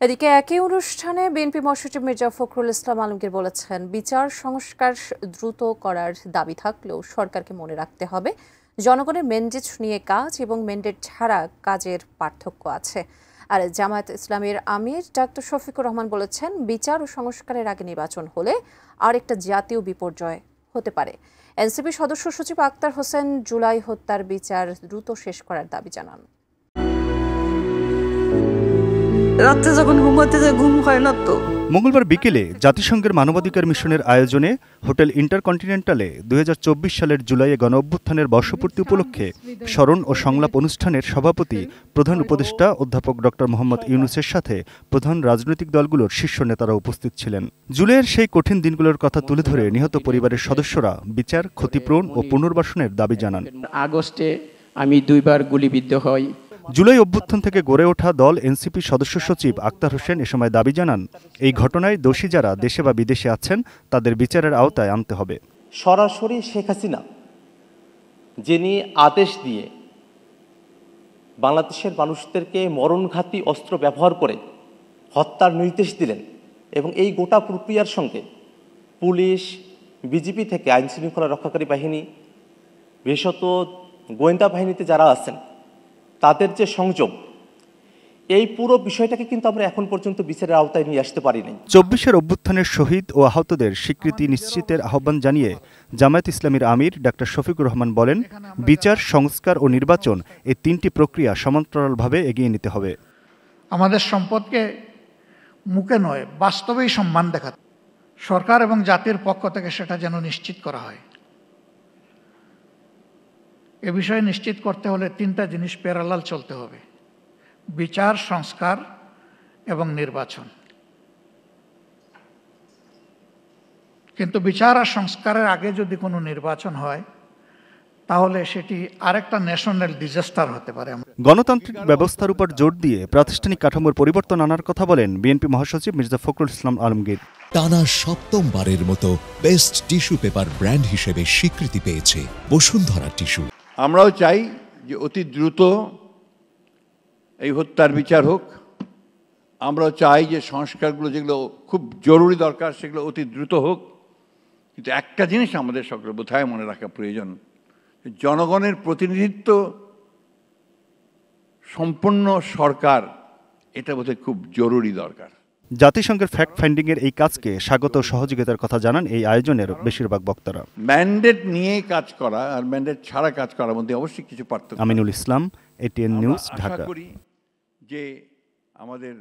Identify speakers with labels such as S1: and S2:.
S1: এদিকে একই অনুষ্ঠানে বিএনপি মহাসচিব মির্জা ফখরুল ইসলাম আলমগীর বলেছেন, বিচার সংস্কার দ্রুত করার দাবি থাকলেও সরকারকে মনে রাখতে হবে জনগণের ম্যান্ডেট নিয়ে কাজ এবং ম্যান্ডেট ছাড়া কাজের পার্থক্য আছে। আর জামায়াত ইসলামীর আমির ডাক্তার শফিকুর রহমান বলেছেন, বিচার ও সংস্কারের আগে নির্বাচন হলে আরেকটা জাতীয় বিপর্যয় হতে পারে। এনসিপি সদস্য সচিব আক্তার হোসেন জুলাই হত্যার বিচার দ্রুত শেষ করার দাবি জানান।
S2: রাতে যখন ঘুমাতে যায় ঘুম হয় না তো।
S3: মঙ্গলবার বিকেলে জাতিসংঘের মানবাধিকার মিশনের আয়োজনে হোটেল ইন্টারকন্টিনেন্টালে ২০২৪ সালের জুলাইয়ে গণঅভ্যুত্থানের বর্ষপূর্তি উপলক্ষে স্মরণ ও সংলাপ অনুষ্ঠানের সভাপতি প্রধান উপদেষ্টা অধ্যাপক ডক্টর মোহাম্মদ ইউনূসের সাথে প্রধান রাজনৈতিক দলগুলোর শীর্ষ নেতারা উপস্থিত ছিলেন। জুলাইয়ের সেই কঠিন দিনগুলোর কথা তুলে ধরে নিহত পরিবারের সদস্যরা বিচার, ক্ষতিপূরণ ও পুনর্বাসনের দাবি জানান।
S4: আগস্টে আমি 2 বার গুলিবিদ্ধ হই।
S3: জুলাই অভ্যুত্থান থেকে গড়ে ওঠা দল এনসিপি সদস্য সচিব আক্তার হোসেন এ সময় দাবি জানান, এই ঘটনায় দোষী যারা দেশে বা বিদেশে আছেন তাদের বিচারের আওতায় আনতে হবে।
S5: সরাসরি শেখ হাসিনা যিনি আদেশ দিয়ে বাংলাদেশের মানুষদেরকে মরণঘাতী অস্ত্র ব্যবহার করে হত্যার নির্দেশ দিলেন এবং এই গোটা প্রক্রিয়ার সঙ্গে পুলিশ, বিজিবি থেকে আইনশৃঙ্খলা রক্ষাকারী বাহিনী, বিশেষত গোয়েন্দা বাহিনীতে যারা আছেন তাদের যে সংযোগ, এই পুরো বিষয়টাকে কিন্তু আমরা এখন পর্যন্ত বিচারের আওতায় নিয়ে আসতে পারিনি।
S3: ২৪-এর অভ্যুত্থানের শহীদ ও আহতদের স্বীকৃতি নিশ্চিতের আহ্বান জানিয়ে জামায়াত ইসলামীর আমির ডাক্তার শফিকুর রহমান বলেন, বিচার, সংস্কার ও নির্বাচন এই 3টি প্রক্রিয়া সমান্তরালভাবে এগিয়ে নিতে হবে।
S6: আমাদের সম্পদকে মুখে নয় বাস্তবেই সম্মান দেখাতে সরকার এবং জাতির পক্ষ থেকে সেটা যেন নিশ্চিত করা হয়। এ বিষয়ে নিশ্চিত করতে হলে 3টা জিনিস প্যারালাল চলতে হবে: বিচার, সংস্কার এবং নির্বাচন। কিন্তু বিচার আর সংস্কারের আগে যদি কোনো নির্বাচন হয় তাহলে সেটি আরেকটা ন্যাশনাল ডিজাস্টার হতে পারে।
S3: গণতান্ত্রিক ব্যবস্থার উপর জোর দিয়ে প্রাতিষ্ঠানিক কাঠামোর পরিবর্তন আনার কথা বলেন বিএনপি মহাসচিব মির্জা ফখরুল ইসলাম আলমগীর।
S7: টানা ৭ম-বারের মতো বেস্ট টিস্যু পেপার ব্র্যান্ড হিসেবে স্বীকৃতি পেয়েছে বসুন্ধরা টিস্যু।
S8: আমরাও চাই যে অতি দ্রুত এই হত্যার বিচার হোক। আমরাও চাই যে সংস্কারগুলো যেগুলো খুব জরুরি দরকার সেগুলো অতি দ্রুত হোক। কিন্তু একটা জিনিস আমাদের সকলে বোধহয় মনে রাখা প্রয়োজন, জনগণের প্রতিনিধিত্ব সম্পন্ন সরকার, এটা বোধহয় খুব জরুরি দরকার।
S3: জাতিসংঘের ফ্যাক্ট ফাইন্ডিংয়ের এই কাজকে স্বাগত সহযোগিতার কথা জানান এই আয়োজনের বেশিরভাগ বক্তারা।
S8: ম্যান্ডেট নিয়ে কাজ করা আর ম্যান্ডেট ছাড়া কাজ করার মধ্যে অবশ্যই কিছু পার্থক্য।
S3: Aminul Islam, ATN news, Dhaka.
S8: আশা করি যে আমাদের